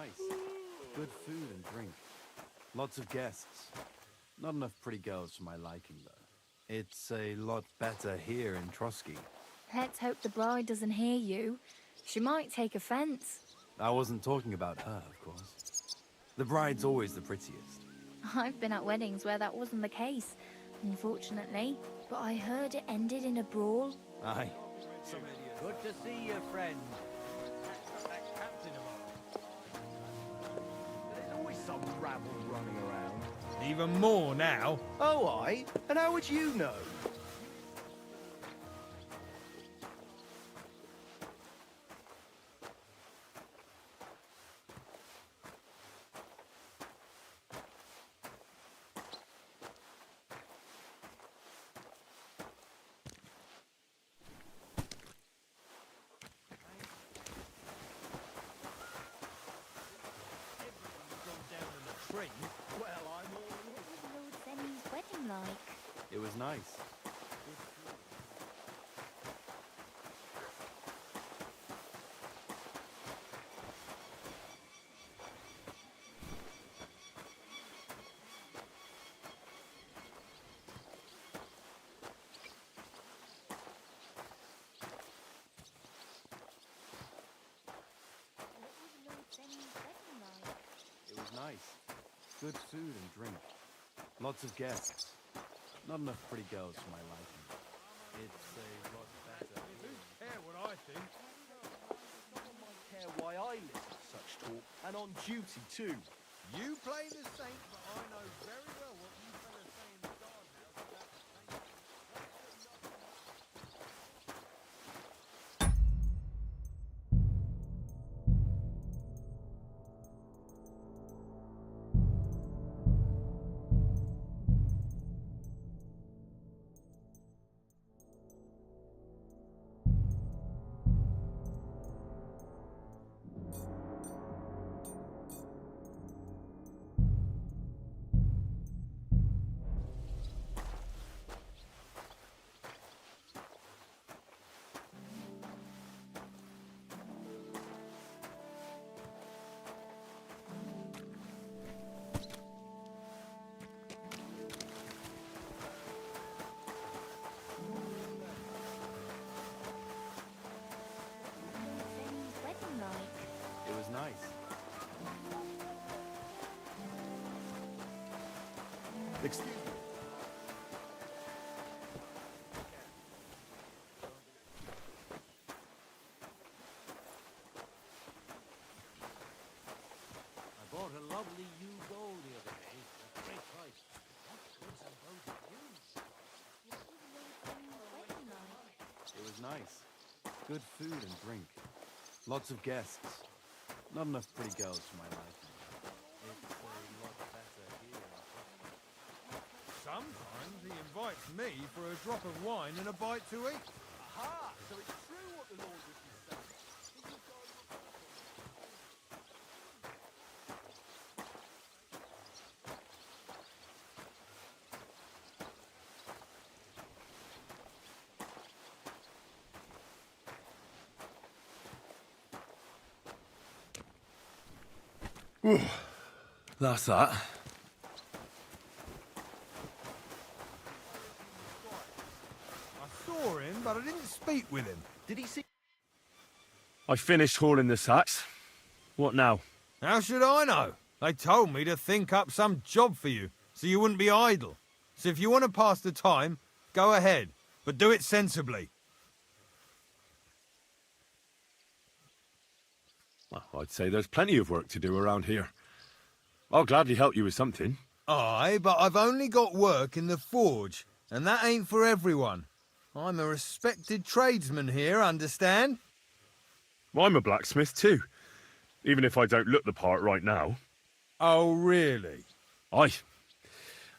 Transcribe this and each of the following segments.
nice. Good food and drink. Lots of guests. Not enough pretty girls for my liking, though. It's a lot better here in Trotsky. Let's hope the bride doesn't hear you. She might take offense. I wasn't talking about her, of course. The bride's always the prettiest. I've been at weddings where that wasn't the case, unfortunately. But I heard it ended in a brawl. Aye. Good to see you, friend. There's always some rabble running around. Even more now. Oh, aye? And how would you know? Well, I'm all... What was Lord Seni's wedding like? It was nice. What was Lord Seni's wedding like? It was nice. Good food and drink. Lots of guests. Not enough pretty girls for my liking. It's a lot better. Care what I think. Someone might care why I listen to such talk, and on duty too. You play the saint, but I know very well what you fellas say in the guardhouse about the saint. Lord Seni's wedding like? It was nice. Excuse me. I bought a lovely new gold the other day at a great price. What goods and both of you? What was Lord Seni's wedding like? It was nice. Good food and drink. Lots of guests. Not enough pretty girls for my liking. It's a lot better here in Trotsky. Sometimes he invites me for a drop of wine and a bite to eat. Aha! So it's true what the Lord was saying. Did you guys... That's that. I saw him, but I didn't speak with him. Did he see... I finished hauling the sacks. What now? How should I know? They told me to think up some job for you, so you wouldn't be idle. So if you want to pass the time, go ahead, but do it sensibly. Well, I'd say there's plenty of work to do around here. I'll gladly help you with something. Aye, but I've only got work in the forge, and that ain't for everyone. I'm a respected tradesman here, understand? Well, I'm a blacksmith too, even if I don't look the part right now. Oh, really? Aye.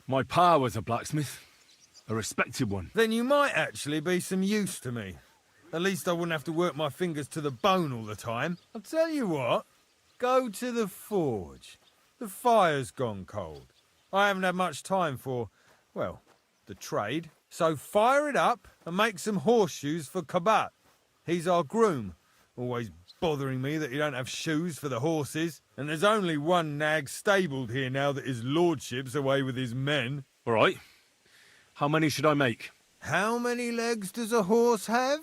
My pa was a blacksmith. A respected one. Then you might actually be some use to me. At least I wouldn't have to work my fingers to the bone all the time. I'll tell you what, go to the forge. The fire's gone cold. I haven't had much time for, well, the trade. So fire it up and make some horseshoes for Kabat. He's our groom, always bothering me that you don't have shoes for the horses, and there's only one nag stabled here now that his lordship's away with his men. All right. How many should I make? How many legs does a horse have?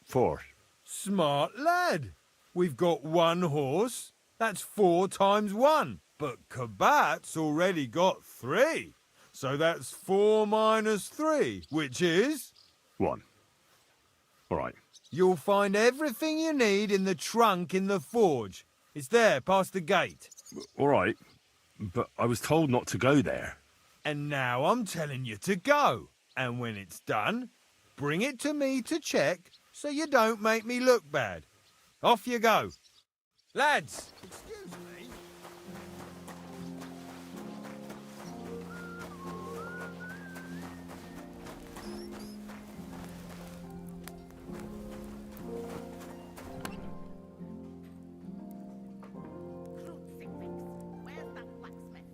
4. Smart lad. We've got one horse. That's 4 times 1. But Kabat's already got 3. So that's 4 minus 3, which is... 1. All right. You'll find everything you need in the trunk in the forge. It's there, past the gate. All right. But I was told not to go there. And now I'm telling you to go. And when it's done, bring it to me to check so you don't make me look bad. Off you go. Lads, excuse me. Where's that blacksmith?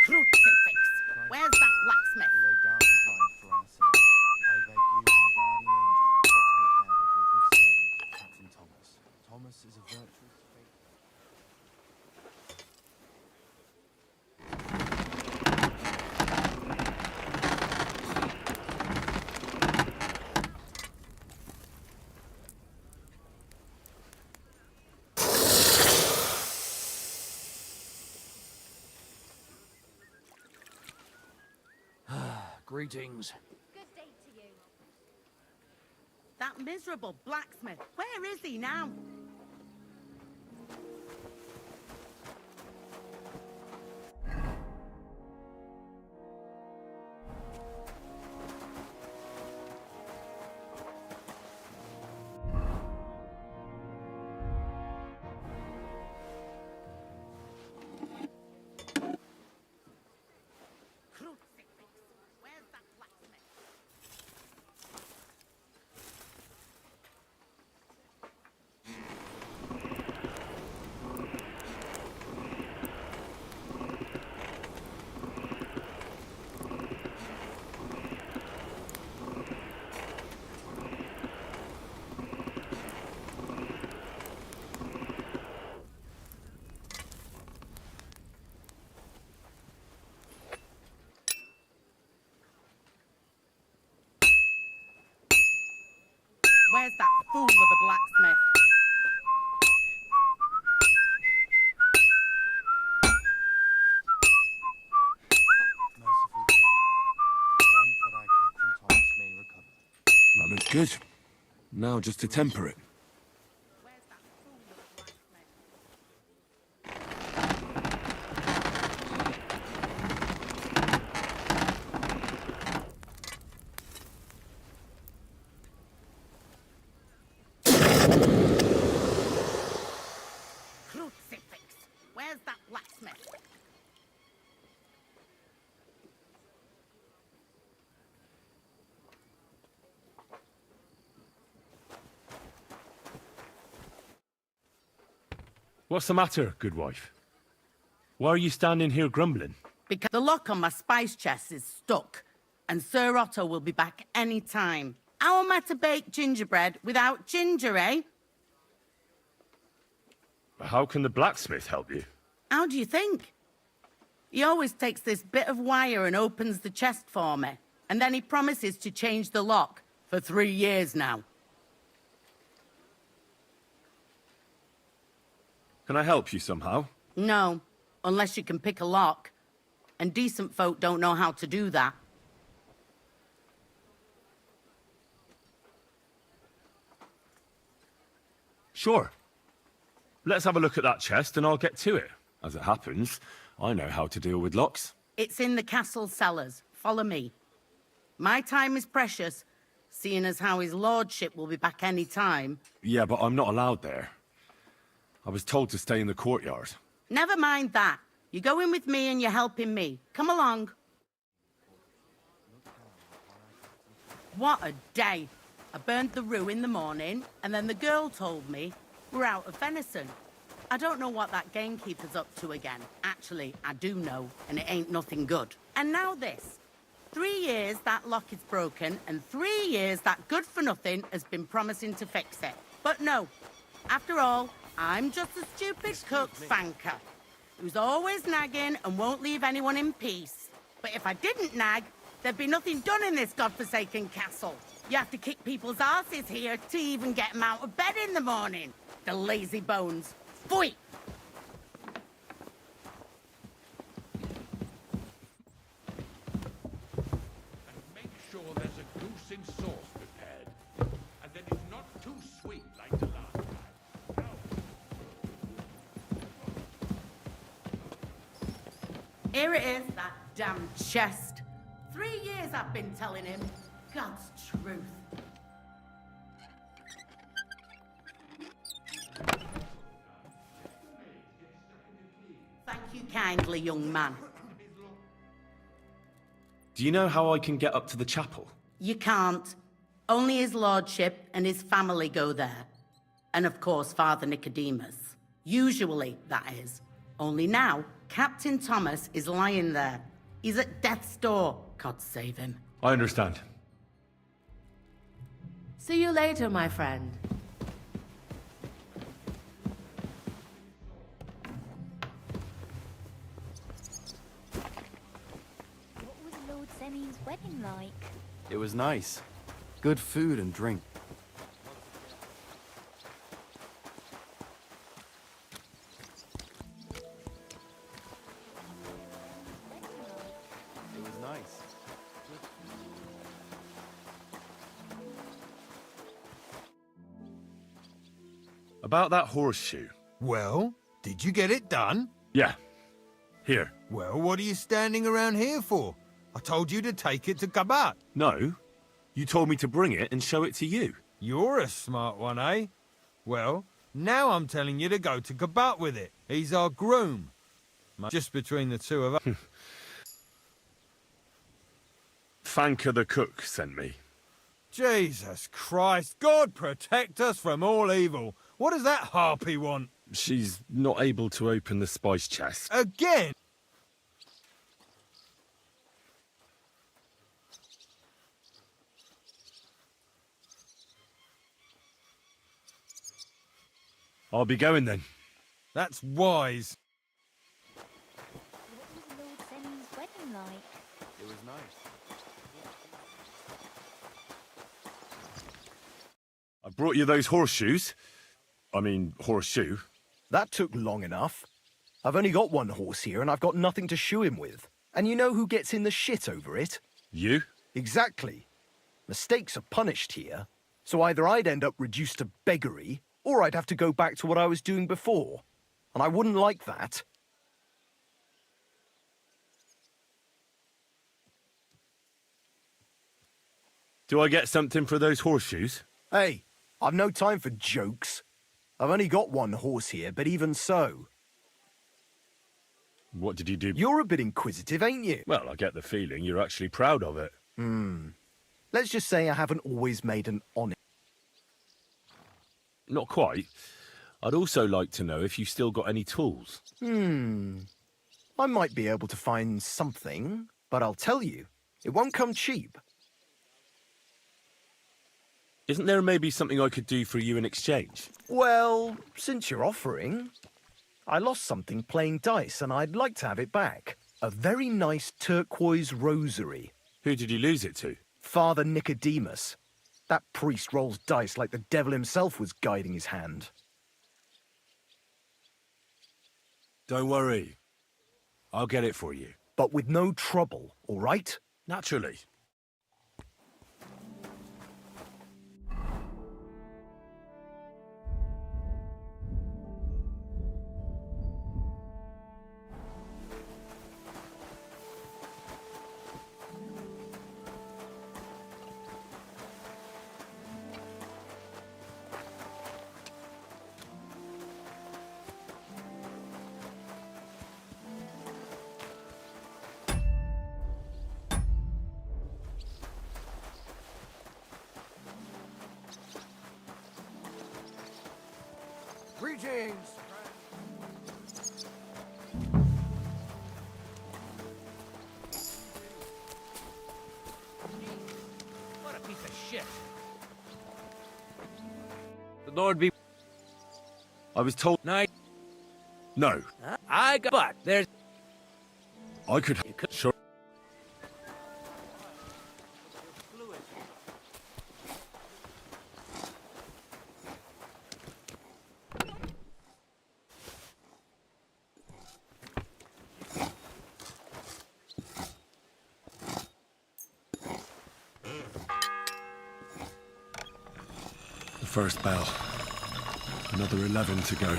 Crucifix! Where's that blacksmith? He laid down his life for our sins. I beg you and the guardian angel to take care of your good servant, Captain Thomas. Thomas is a virtuous, faithful... Greetings. Good day to you. That miserable blacksmith. Where is he now? Crucifix! Where's that blacksmith? Where's that fool of a blacksmith? Merciful God, grant that I, Captain Thomas, may recover. That looks good. Now just to temper it. Where's that fool of a blacksmith? Crucifix! Where's that blacksmith? What's the matter, good wife? Why are you standing here grumbling? Because the lock on my spice chest is stuck, and Sir Otto will be back any time. How am I to bake gingerbread without ginger, eh? How can the blacksmith help you? How do you think? He always takes this bit of wire and opens the chest for me, and then he promises to change the lock for 3 years now. Can I help you somehow? No, unless you can pick a lock. And decent folk don't know how to do that. Sure. Let's have a look at that chest and I'll get to it. As it happens, I know how to deal with locks. It's in the castle cellars. Follow me. My time is precious, seeing as how his lordship will be back any time. Yeah, but I'm not allowed there. I was told to stay in the courtyard. Never mind that. You go in with me and you're helping me. Come along. What a day. I burned the rue in the morning, and then the girl told me we're out of venison. I don't know what that gamekeeper's up to again. Actually, I do know, and it ain't nothing good. And now this. 3 years that lock is broken, and 3 years that good-for-nothing has been promising to fix it. But no. After all, I'm just a stupid cook fanker who's always nagging and won't leave anyone in peace. But if I didn't nag, there'd be nothing done in this godforsaken castle. You have to kick people's asses here to even get them out of bed in the morning. The lazy bones. Pfui! Make sure there's a goose in sauce prepared. And that it's not too sweet like the last time. No. Here it is, that damn chest. 3 years I've been telling him. God's truth. Thank you kindly, young man. Do you know how I can get up to the chapel? You can't. Only his lordship and his family go there. And of course, Father Nicodemus. Usually, that is. Only now, Captain Thomas is lying there. He's at death's door. God save him. I understand. See you later, my friend. What was Lord Semi's wedding like? It was nice. Good food and drink. It was nice. About that horseshoe. Well, did you get it done? Yeah. Here. Well, what are you standing around here for? I told you to take it to Kabat. No. You told me to bring it and show it to you. You're a smart one, eh? Well, now I'm telling you to go to Kabat with it. He's our groom. Just between the two of us. Fanka the cook sent me. Jesus Christ, God protect us from all evil. What does that harpy want? She's not able to open the spice chest. Again? I'll be going then. That's wise. What was Lord Semi's wedding like? It was nice. I brought you those horseshoes. I mean, horseshoe. That took long enough. I've only got one horse here and I've got nothing to shoe him with. And you know who gets in the shit over it? You? Exactly. Mistakes are punished here. So either I'd end up reduced to beggary, or I'd have to go back to what I was doing before. And I wouldn't like that. Do I get something for those horseshoes? Hey, I've no time for jokes. I've only got one horse here, but even so. What did you do? You're a bit inquisitive, ain't you? Well, I get the feeling you're actually proud of it. Let's just say I haven't always made an honest... Not quite. I'd also like to know if you still got any tools. I might be able to find something, but I'll tell you, it won't come cheap. Isn't there maybe something I could do for you in exchange? Well, since you're offering, I lost something playing dice and I'd like to have it back. A very nice turquoise rosary. Who did you lose it to? Father Nicodemus. That priest rolls dice like the devil himself was guiding his hand. Don't worry. I'll get it for you. But with no trouble, all right? Naturally. Greetings! What a piece of shit. The Lord be... I was told... Night. No. I got... But there's... I could... Sure. The first bell. Another 11 to go.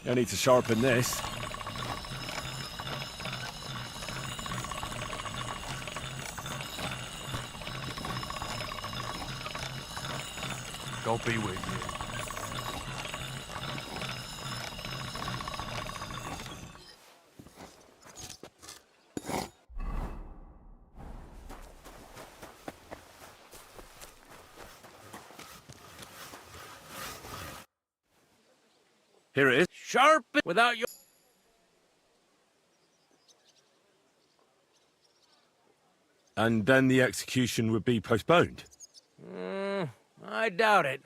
No need to sharpen this. God be with you. Here it is. Sharpen without your... And then the execution would be postponed. I doubt it.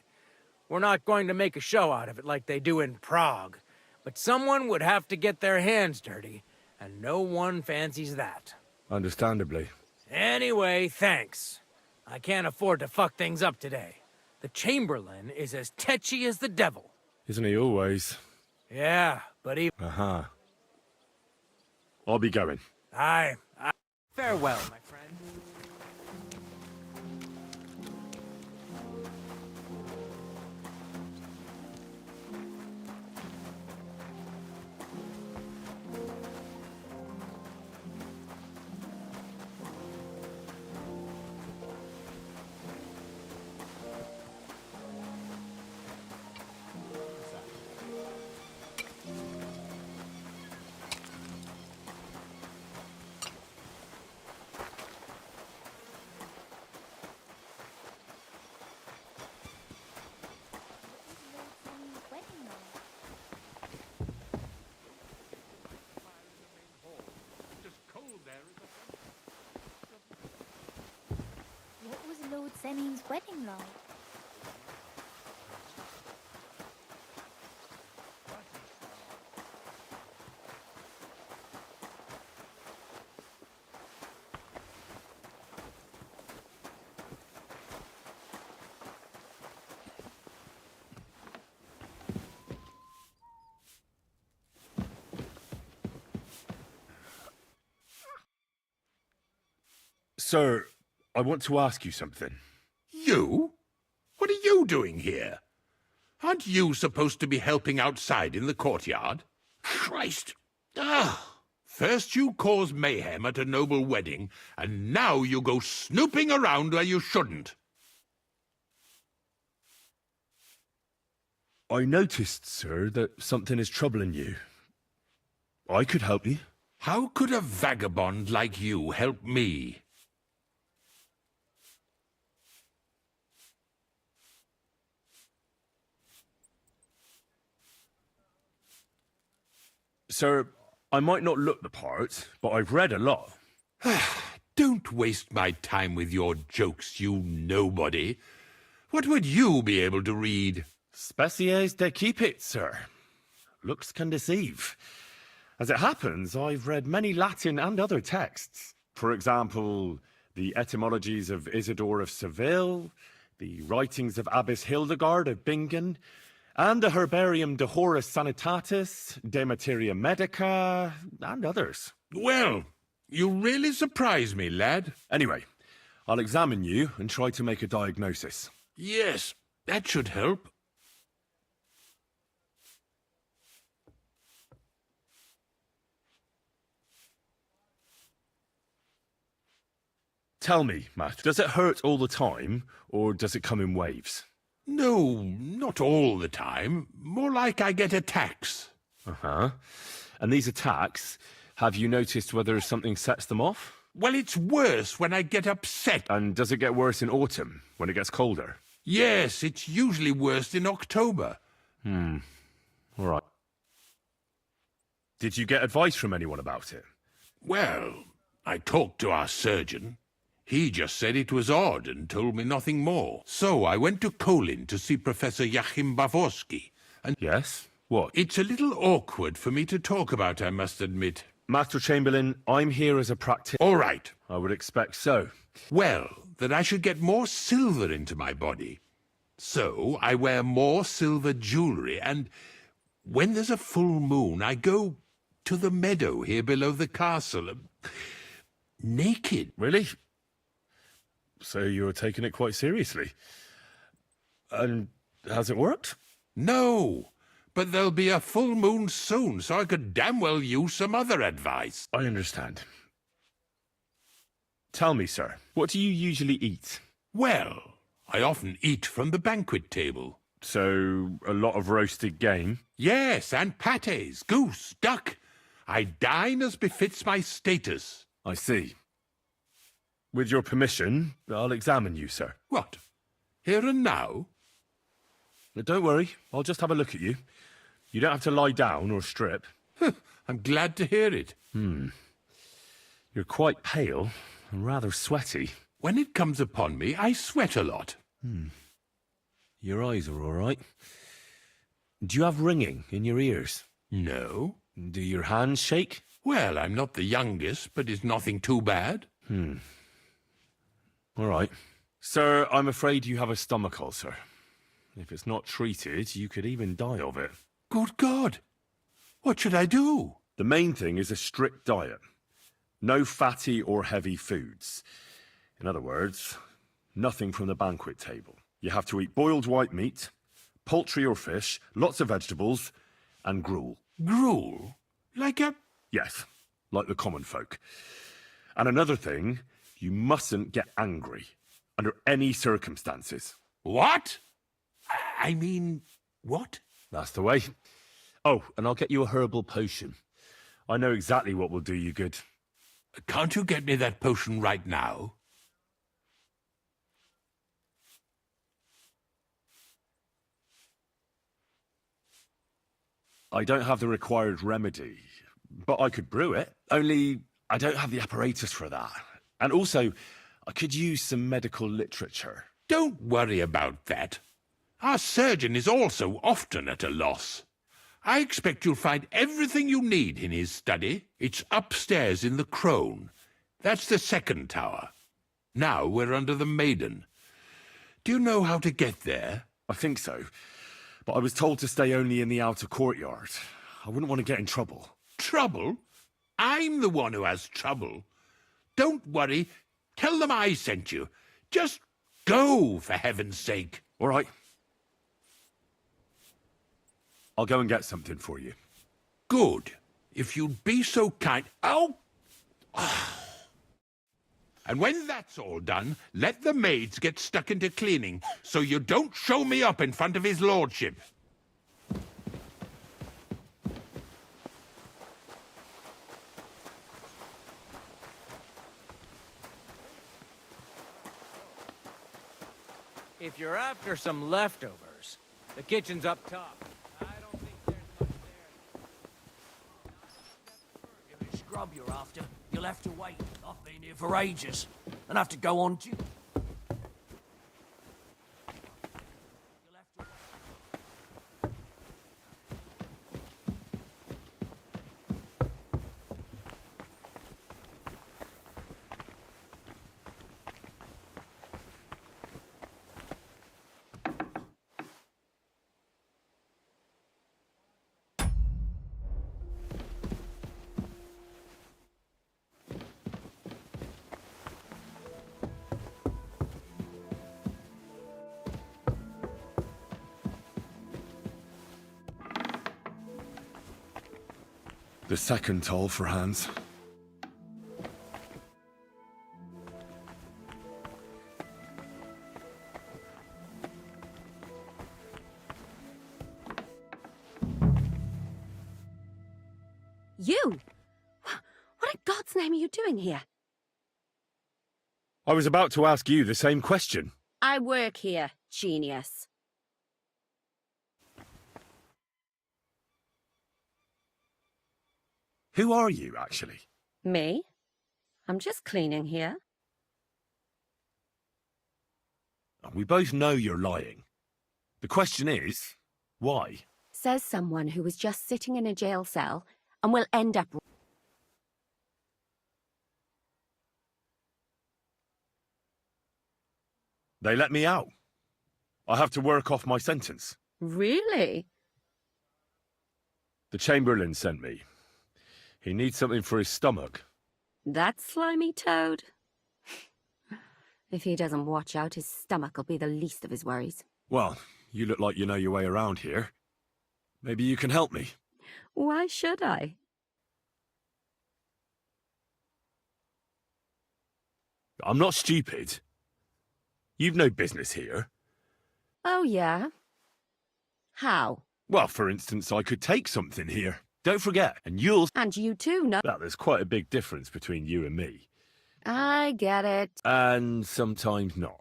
We're not going to make a show out of it like they do in Prague. But someone would have to get their hands dirty, and no one fancies that. Understandably. Anyway, thanks. I can't afford to fuck things up today. The Chamberlain is as tetchy as the devil. Isn't he always? Yeah, but he... Uh-huh. I'll be going. I... Farewell, my friend. What was Lord Senin's wedding like? Sir, I want to ask you something. You? What are you doing here? Aren't you supposed to be helping outside in the courtyard? Christ! Ah! First you cause mayhem at a noble wedding, and now you go snooping around where you shouldn't. I noticed, sir, that something is troubling you. I could help you. How could a vagabond like you help me? Sir, I might not look the part, but I've read a lot. Don't waste my time with your jokes, you nobody. What would you be able to read? Species de cipit, sir. Looks can deceive. As it happens, I've read many Latin and other texts. For example, the etymologies of Isidore of Seville, the writings of Abbess Hildegard of Bingen, and the Herbarium de Horis Sanitatis, De Materia Medica, and others. Well, you really surprise me, lad. Anyway, I'll examine you and try to make a diagnosis. Yes, that should help. Tell me, Matt, does it hurt all the time, or does it come in waves? No, not all the time. More like I get attacks. Uh-huh. And these attacks, have you noticed whether something sets them off? Well, it's worse when I get upset. And does it get worse in autumn, when it gets colder? Yes, it's usually worse in October. All right. Did you get advice from anyone about it? Well, I talked to our surgeon. He just said it was odd and told me nothing more. So I went to Kolin to see Professor Joachim Bavorski. And yes? What? It's a little awkward for me to talk about, I must admit. Master Chamberlain, I'm here as a All right. I would expect so. Well, that I should get more silver into my body. So I wear more silver jewellery, and when there's a full moon, I go to the meadow here below the castle, naked. Really? So you're taking it quite seriously. And has it worked? No, but there'll be a full moon soon, so I could damn well use some other advice. I understand. Tell me, sir, what do you usually eat? Well, I often eat from the banquet table. So, a lot of roasted game? Yes, and pâtés, goose, duck. I dine as befits my status. I see. With your permission, I'll examine you, sir. What? Here and now? Don't worry, I'll just have a look at you. You don't have to lie down or strip. I'm glad to hear it. You're quite pale and rather sweaty. When it comes upon me, I sweat a lot. Your eyes are all right. Do you have ringing in your ears? No. Do your hands shake? Well, I'm not the youngest, but it's nothing too bad. All right. Sir, I'm afraid you have a stomach ulcer. If it's not treated, you could even die of it. Good God! What should I do? The main thing is a strict diet. No fatty or heavy foods. In other words, nothing from the banquet table. You have to eat boiled white meat, poultry or fish, lots of vegetables, and gruel. Gruel? Like a... Yes, like the common folk. And another thing, you mustn't get angry, under any circumstances. What? I mean, what? That's the way. Oh, and I'll get you a herbal potion. I know exactly what will do you good. Can't you get me that potion right now? I don't have the required remedy, but I could brew it. Only I don't have the apparatus for that. And also, I could use some medical literature. Don't worry about that. Our surgeon is also often at a loss. I expect you'll find everything you need in his study. It's upstairs in the Crone. That's the second tower. Now we're under the Maiden. Do you know how to get there? I think so. But I was told to stay only in the outer courtyard. I wouldn't want to get in trouble. Trouble? I'm the one who has trouble. Don't worry. Tell them I sent you. Just Go, for heaven's sake. All right. I'll go and get something for you. Good. If you'd be so kind... Oh! And when that's all done, let the maids get stuck into cleaning, so you don't show me up in front of his lordship. If you're after some leftovers, the kitchen's up top. I don't think there's much there. If it's scrub you're after, you'll have to wait. I've been here for ages, and have to go on to... The second toll for Hans. You? What in God's name are you doing here? I was about to ask you the same question. I work here, genius. Who are you, actually? Me? I'm just cleaning here. We both know you're lying. The question is, why? Says someone who was just sitting in a jail cell and will end up... They let me out. I have to work off my sentence. Really? The Chamberlain sent me. He needs something for his stomach. That slimy toad? If he doesn't watch out, his stomach will be the least of his worries. Well, you look like you know your way around here. Maybe you can help me. Why should I? I'm not stupid. You've no business here. Oh, yeah? How? Well, for instance, I could take something here. Don't forget, and you'll... And you too know... Well, there's quite a big difference between you and me. I get it. And sometimes not.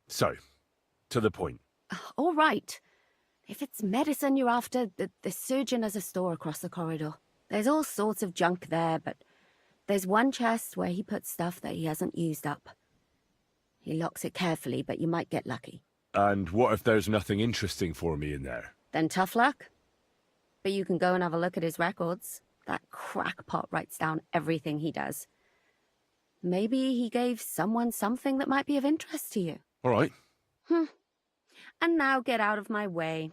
So, to the point. All right. If it's medicine you're after, the surgeon has a store across the corridor. There's all sorts of junk there, but there's one chest where he puts stuff that he hasn't used up. He locks it carefully, but you might get lucky. And what if there's nothing interesting for me in there? Then tough luck. But you can go and have a look at his records. That crackpot writes down everything he does. Maybe he gave someone something that might be of interest to you. All right. And now get out of my way.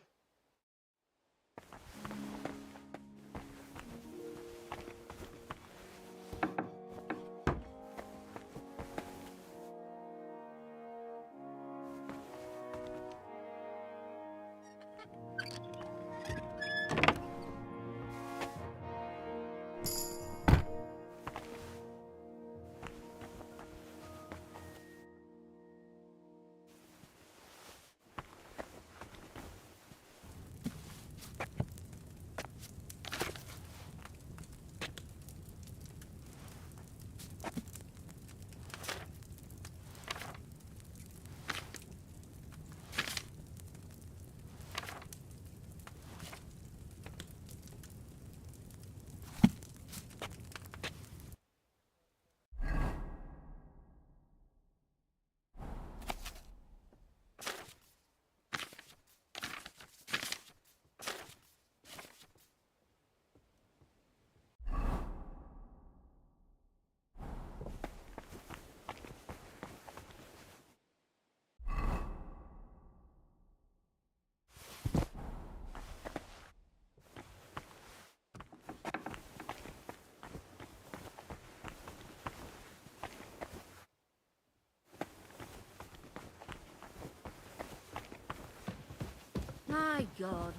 My God.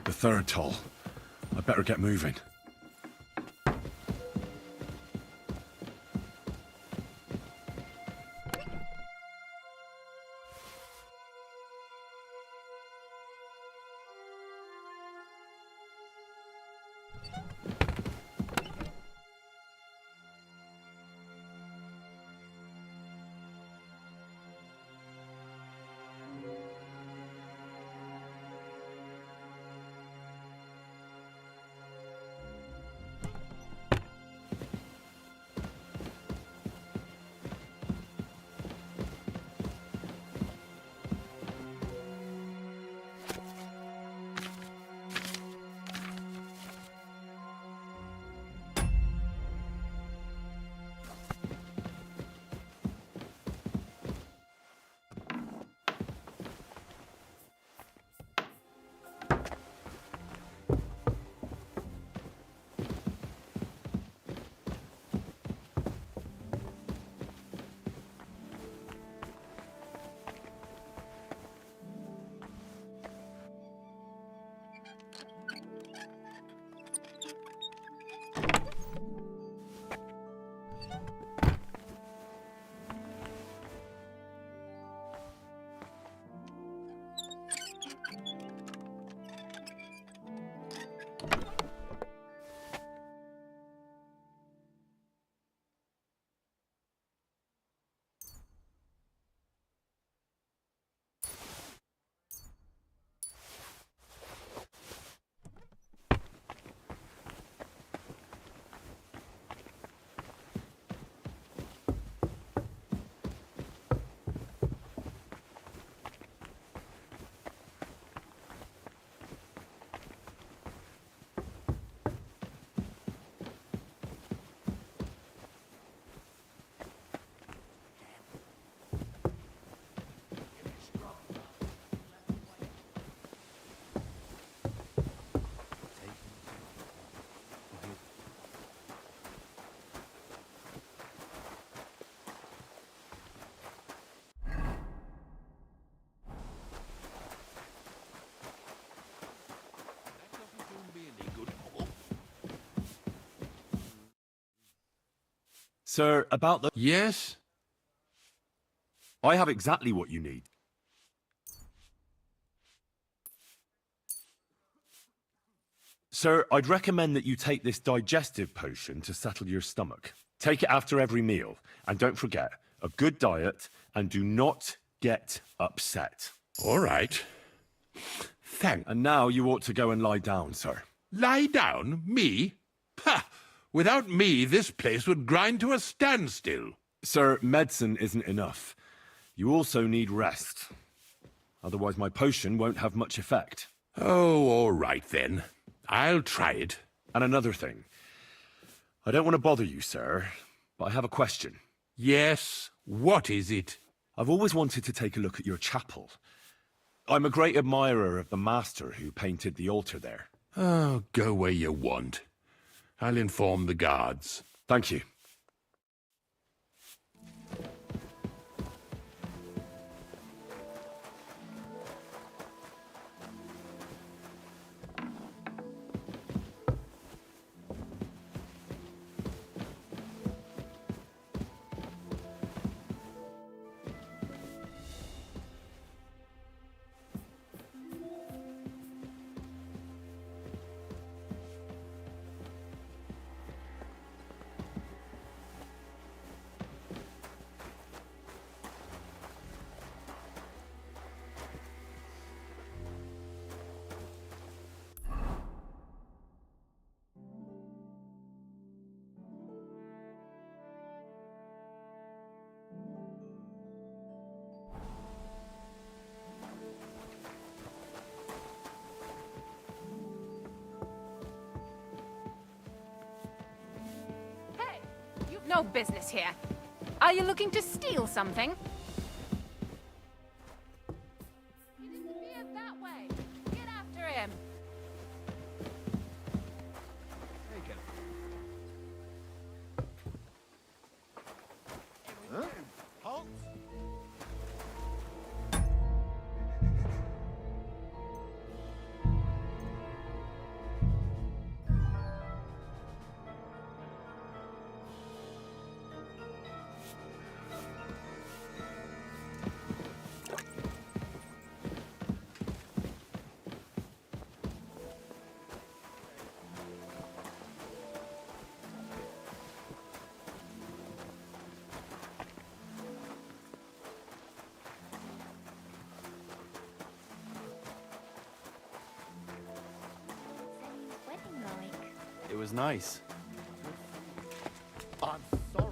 The third toll. I'd better get moving. Sir, about the... Yes? I have exactly what you need. Sir, I'd recommend that you take this digestive potion to settle your stomach. Take it after every meal. And don't forget, a good diet, and do not get upset. All right. Thank... And now you ought to go and lie down, sir. Lie down? Me? Ha! Without me, this place would grind to a standstill. Sir, medicine isn't enough. You also need rest. Otherwise my potion won't have much effect. Oh, all right then. I'll try it. And another thing. I don't want to bother you, sir, but I have a question. Yes? What is it? I've always wanted to take a look at your chapel. I'm a great admirer of the master who painted the altar there. Oh, go where you want. I'll inform the guards. Thank you. No business here. Are you looking to steal something? He disappeared that way. Get after him. Huh? Halt! Wedding like. It was nice. I'm sorry.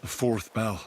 The fourth bell.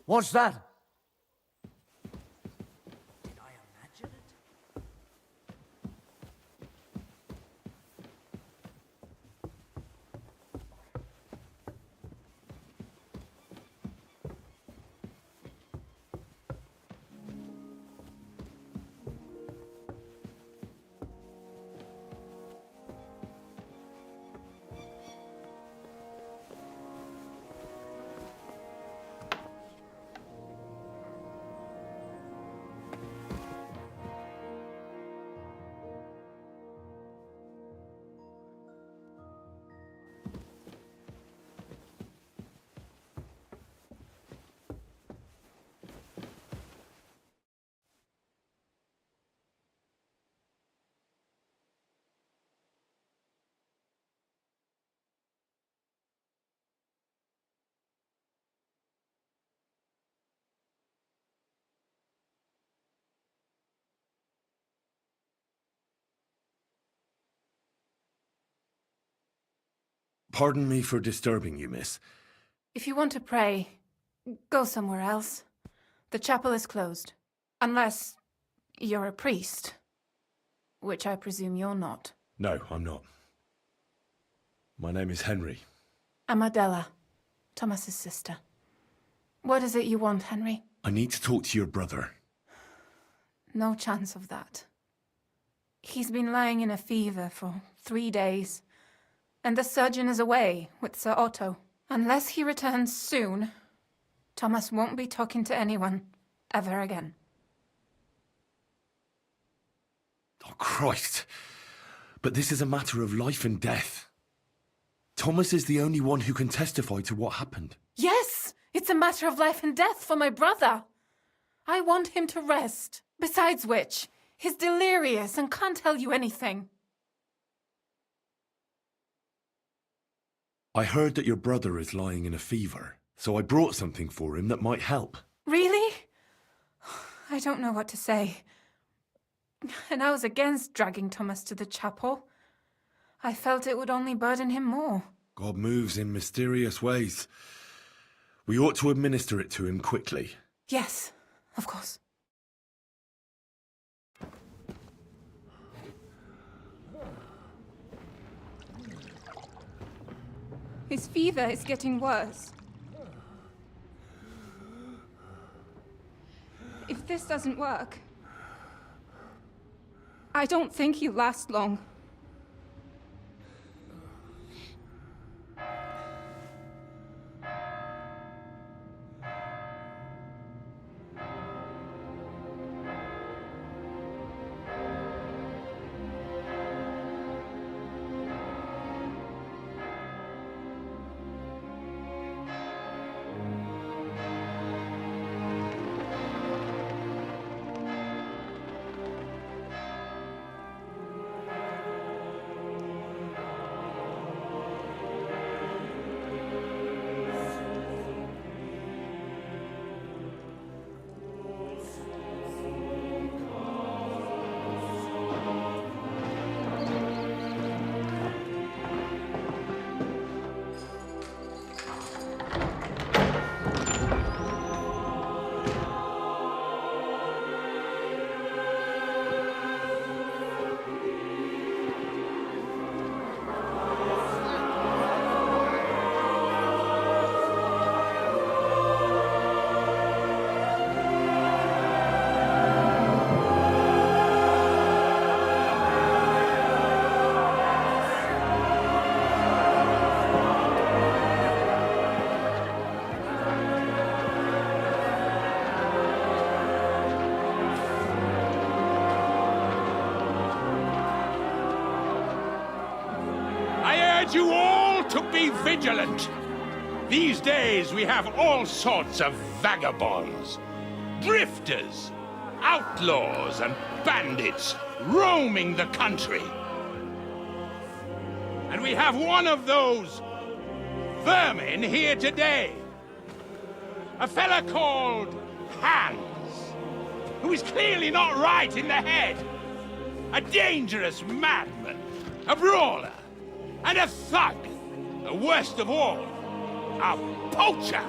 What's that? Did I imagine it? Pardon me for disturbing you, miss. If you want to pray, go somewhere else. The chapel is closed. Unless you're a priest. Which I presume you're not. No, I'm not. My name is Henry. I'm Adela, Thomas's sister. What is it you want, Henry? I need to talk to your brother. No chance of that. He's been lying in a fever for 3 days. And the surgeon is away with Sir Otto. Unless he returns soon, Thomas won't be talking to anyone ever again. Oh, Christ. But this is a matter of life and death. Thomas is the only one who can testify to what happened. Yes! It's a matter of life and death for my brother. I want him to rest. Besides which, he's delirious and can't tell you anything. I heard that your brother is lying in a fever, so I brought something for him that might help. Really? I don't know what to say. And I was against dragging Thomas to the chapel. I felt it would only burden him more. God moves in mysterious ways. We ought to administer it to him quickly. Yes, of course. His fever is getting worse. If this doesn't work, I don't think he'll last long. You all to be vigilant. These days we have all sorts of vagabonds, drifters, outlaws and bandits roaming the country. And we have one of those vermin here today. A fella called Hans, who is clearly not right in the head. A dangerous madman, a brawler, and a thug, the worst of all, a poacher.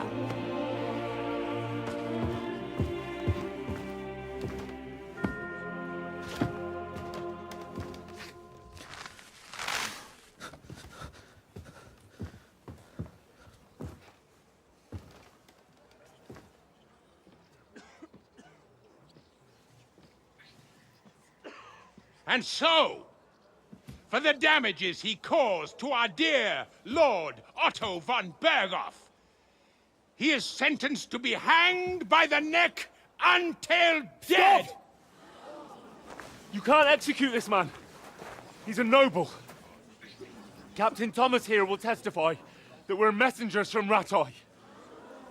And so, for the damages he caused to our dear Lord Otto von Berghoff, he is sentenced to be hanged by the neck until dead! Stop! You can't execute this man. He's a noble. Captain Thomas here will testify that we're messengers from Ratoi.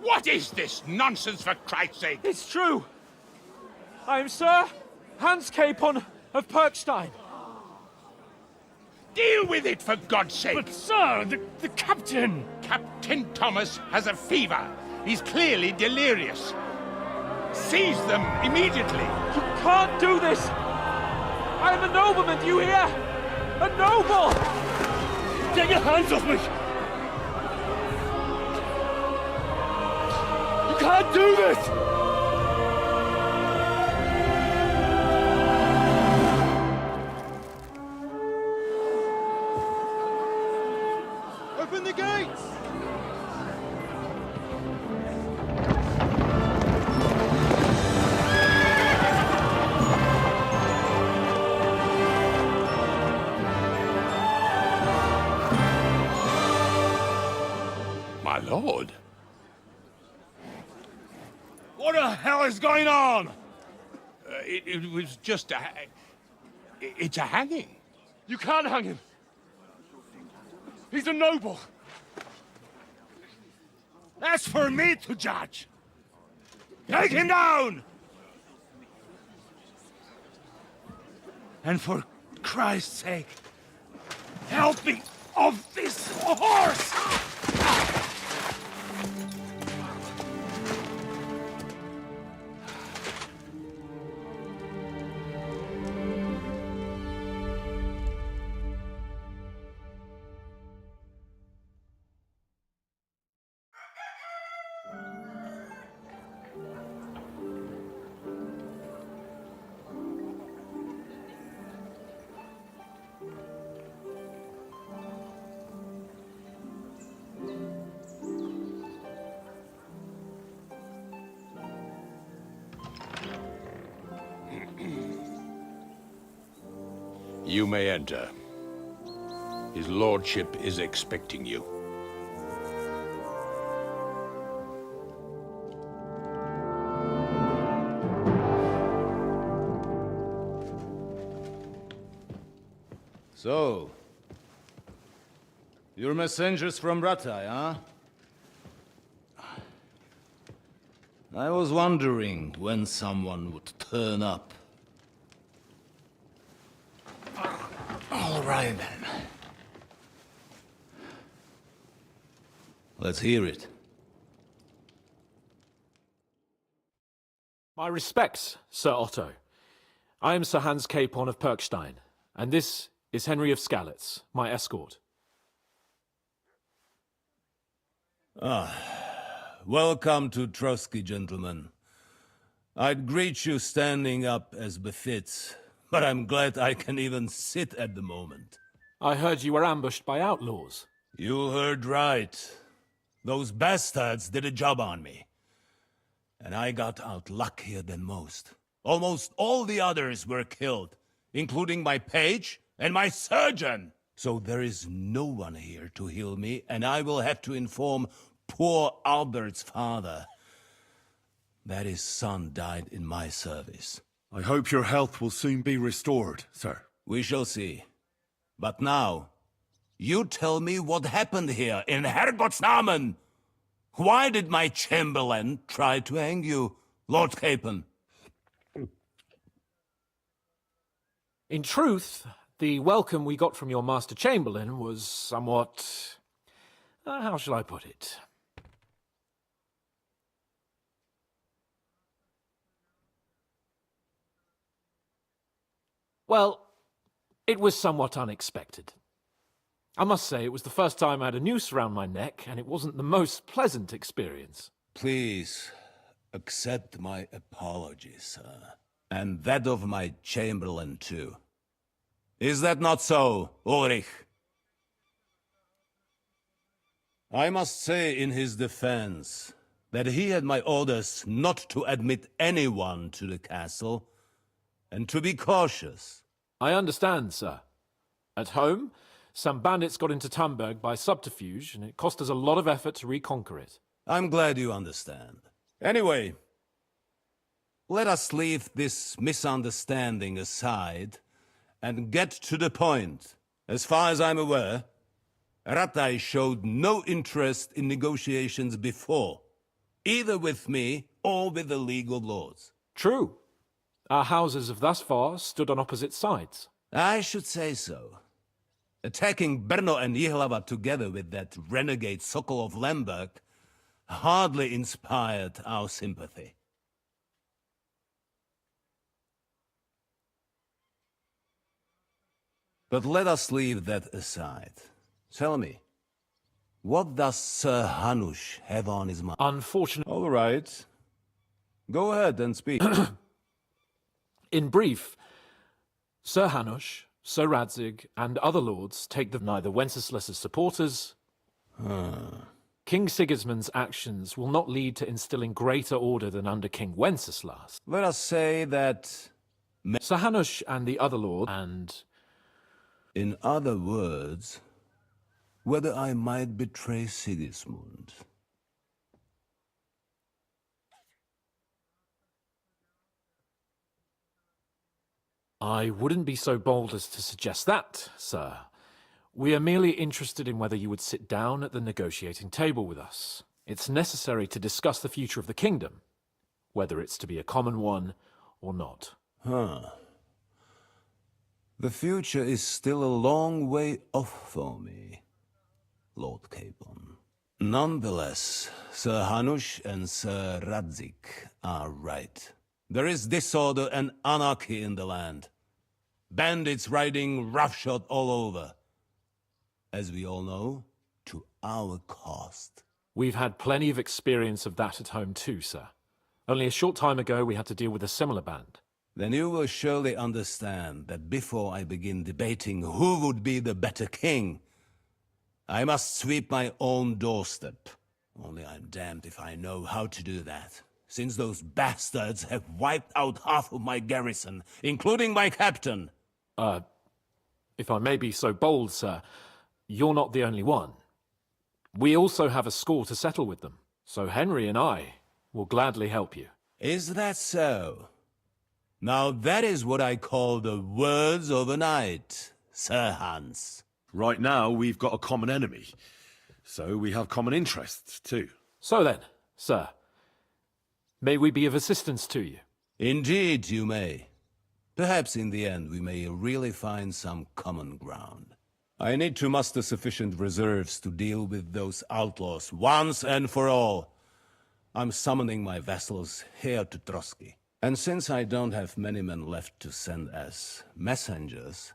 What is this nonsense, for Christ's sake? It's true. I am Sir Hans Capon of Perkstein. Deal with it, for God's sake! But, sir, the captain... Captain Thomas has a fever. He's clearly delirious. Seize them immediately. You can't do this! I am a nobleman, do you hear? A noble! Get your hands off me! You can't do this! Open the gates! My lord. What the hell is going on? It was just a... It's a hanging. You can't hang him. He's a noble. That's for me to judge. Take him down! And for Christ's sake, help me off this horse! You may enter. His lordship is expecting you. So, you're messengers from Ratai, huh? I was wondering when someone would turn up. All right, then. Let's hear it. My respects, Sir Otto. I am Sir Hans Capon of Perkstein, and this is Henry of Skalitz, my escort. Welcome to Trotsky, gentlemen. I'd greet you standing up as befits, but I'm glad I can even sit at the moment. I heard you were ambushed by outlaws. You heard right. Those bastards did a job on me. And I got out luckier than most. Almost all the others were killed, including my page and my surgeon. So there is no one here to heal me, and I will have to inform poor Albert's father that his son died in my service. I hope your health will soon be restored, sir. We shall see. But now, you tell me what happened here in Herrgottsnamen. Why did my chamberlain try to hang you, Lord Capon? In truth, the welcome we got from your Master Chamberlain was somewhat... how shall I put it? Well, it was somewhat unexpected. I must say, it was the first time I had a noose around my neck, and it wasn't the most pleasant experience. Please, accept my apologies, sir. And that of my chamberlain, too. Is that not so, Ulrich? I must say in his defense that he had my orders not to admit anyone to the castle, and to be cautious. I understand, sir. At home, some bandits got into Tamberg by subterfuge, and it cost us a lot of effort to reconquer it. I'm glad you understand. Anyway, let us leave this misunderstanding aside and get to the point. As far as I'm aware, Ratai showed no interest in negotiations before, either with me or with the League of Lords. True. Our houses have thus far stood on opposite sides. I should say so. Attacking Brno and Jihlava together with that renegade Sokol of Lemberg hardly inspired our sympathy. But let us leave that aside. Tell me, what does Sir Hanush have on his mind? Unfortunately... All right. Go ahead and speak. In brief, Sir Hanush, Sir Radzig, and other lords take the neither Wenceslas's supporters. King Sigismund's actions will not lead to instilling greater order than under King Wenceslas. Let us say that... Sir Hanush and the other lords, and... In other words, whether I might betray Sigismund. I wouldn't be so bold as to suggest that, sir. We are merely interested in whether you would sit down at the negotiating table with us. It's necessary to discuss the future of the kingdom, whether it's to be a common one or not. The future is still a long way off for me, Lord Capon. Nonetheless, Sir Hanush and Sir Radzig are right. There is disorder and anarchy in the land. Bandits riding roughshod all over. As we all know, to our cost. We've had plenty of experience of that at home too, sir. Only a short time ago we had to deal with a similar band. Then you will surely understand that before I begin debating who would be the better king, I must sweep my own doorstep. Only I'm damned if I know how to do that, since those bastards have wiped out half of my garrison, including my captain. If I may be so bold, sir, you're not the only one. We also have a score to settle with them, so Henry and I will gladly help you. Is that so? Now that is what I call the words of a knight, Sir Hans. Right now, we've got a common enemy, so we have common interests too. So then, sir, may we be of assistance to you? Indeed you may. Perhaps in the end we may really find some common ground. I need to muster sufficient reserves to deal with those outlaws once and for all. I'm summoning my vassals here to Trotsky. And since I don't have many men left to send as messengers,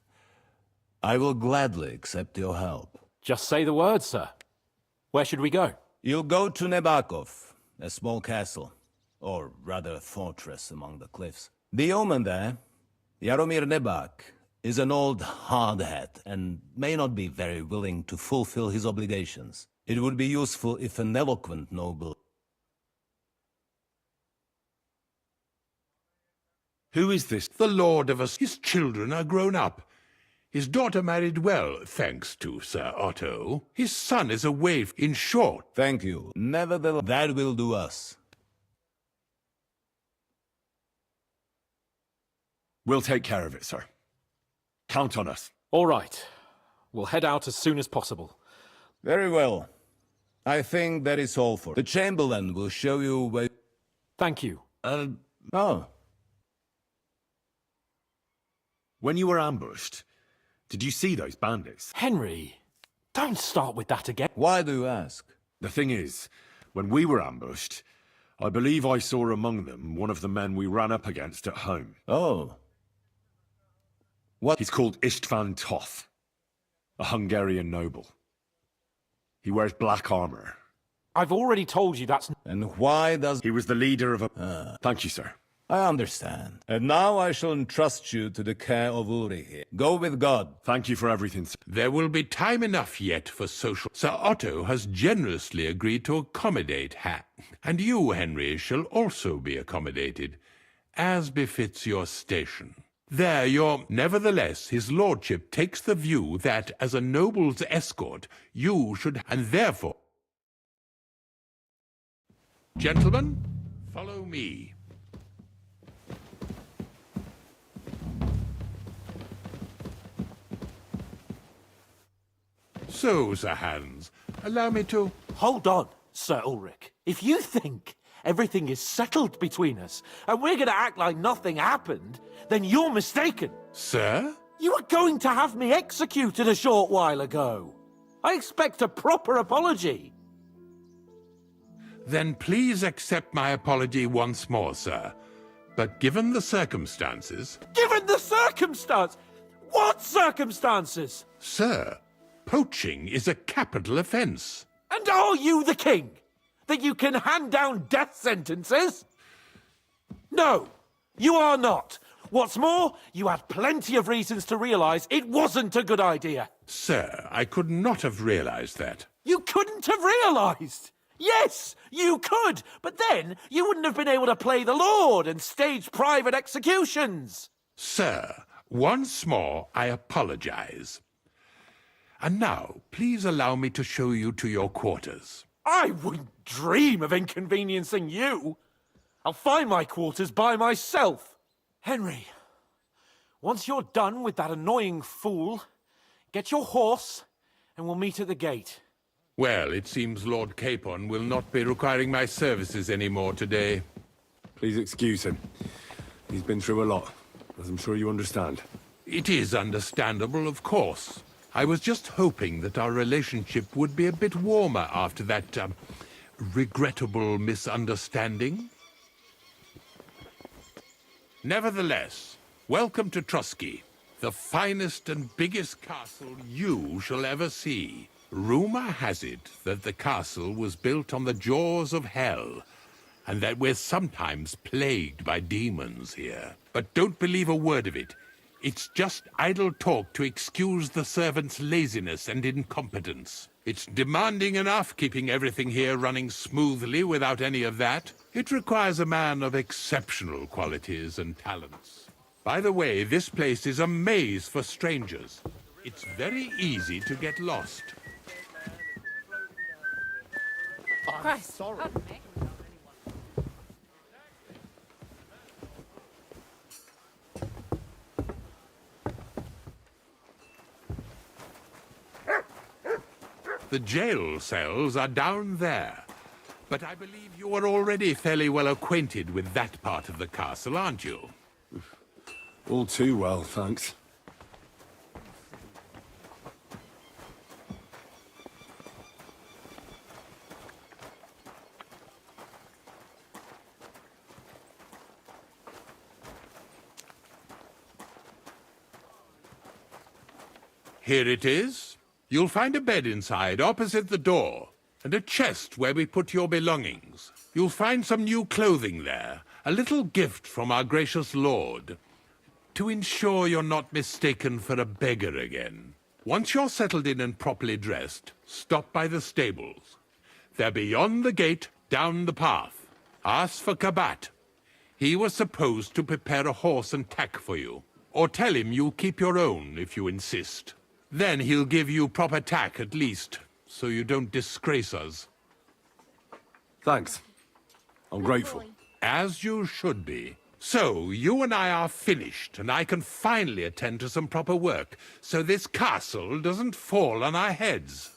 I will gladly accept your help. Just say the word, sir. Where should we go? You'll go to Nebakov, a small castle, or rather a fortress among the cliffs. The yeoman there, Jaromir Nebak, is an old hardhat and may not be very willing to fulfill his obligations. It would be useful if an eloquent noble... Who is this? The lord of us. His children are grown up. His daughter married well, thanks to Sir Otto. His son is away. In short... Thank you. Nevertheless, that will do us. We'll take care of it, sir. Count on us. All right. We'll head out as soon as possible. Very well. I think that is all for... The Chamberlain will show you where... Thank you. Oh. When you were ambushed, did you see those bandits? Henry, don't start with that again. Why do you ask? The thing is, when we were ambushed, I believe I saw among them one of the men we ran up against at home. Oh. What? He's called Istvan Toth, a Hungarian noble. He wears black armor. I've already told you that's... And why does... He was the leader of a... Thank you, sir. I understand. And now I shall entrust you to the care of Uri here. Go with God. Thank you for everything, sir. There will be time enough yet for social... Sir Otto has generously agreed to accommodate and you, Henry, shall also be accommodated, as befits your station. There, nevertheless, his lordship takes the view that, as a noble's escort, you should, and therefore... Gentlemen, follow me. So, Sir Hans, allow me to... Hold on, Sir Ulrich. If you think everything is settled between us, and we're going to act like nothing happened, then you're mistaken. Sir? You were going to have me executed a short while ago. I expect a proper apology. Then please accept my apology once more, sir. But given the circumstances... Given the circumstance? What circumstances? Sir, poaching is a capital offence. And are you the king? That you can hand down death sentences? No, you are not. What's more, you had plenty of reasons to realise it wasn't a good idea. Sir, I could not have realised that. You couldn't have realised? Yes, you could, but then you wouldn't have been able to play the Lord and stage private executions. Sir, once more I apologise. And now, please allow me to show you to your quarters. I wouldn't dream of inconveniencing you. I'll find my quarters by myself. Henry, once you're done with that annoying fool, get your horse and we'll meet at the gate. Well, it seems Lord Capon will not be requiring my services anymore today. Please excuse him. He's been through a lot, as I'm sure you understand. It is understandable, of course. I was just hoping that our relationship would be a bit warmer after that, regrettable misunderstanding. Nevertheless, welcome to Trusky, the finest and biggest castle you shall ever see. Rumour has it that the castle was built on the jaws of hell, and that we're sometimes plagued by demons here. But don't believe a word of it. It's just idle talk to excuse the servants' laziness and incompetence. It's demanding enough keeping everything here running smoothly without any of that. It requires a man of exceptional qualities and talents. By the way, this place is a maze for strangers. It's very easy to get lost. Christ, pardon me. The jail cells are down there. But I believe you are already fairly well acquainted with that part of the castle, aren't you? All too well, thanks. Here it is. You'll find a bed inside, opposite the door, and a chest where we put your belongings. You'll find some new clothing there, a little gift from our gracious lord, to ensure you're not mistaken for a beggar again. Once you're settled in and properly dressed, stop by the stables. They're beyond the gate, down the path. Ask for Kabat. He was supposed to prepare a horse and tack for you. Or tell him you'll keep your own if you insist. Then he'll give you proper tack at least, so you don't disgrace us. Thanks. I'm grateful. As you should be. So, you and I are finished, and I can finally attend to some proper work, so this castle doesn't fall on our heads.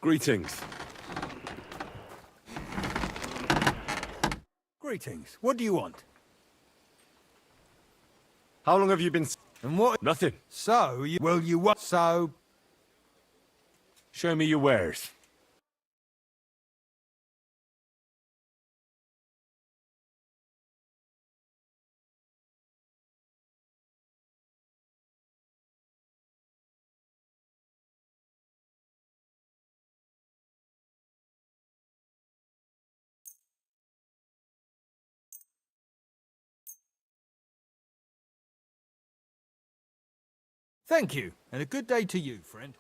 Greetings. Greetings. What do you want? How long have you been... And what? Nothing. So, you... Well, you what? So... Show me your wares. Thank you, and a good day to you, friend.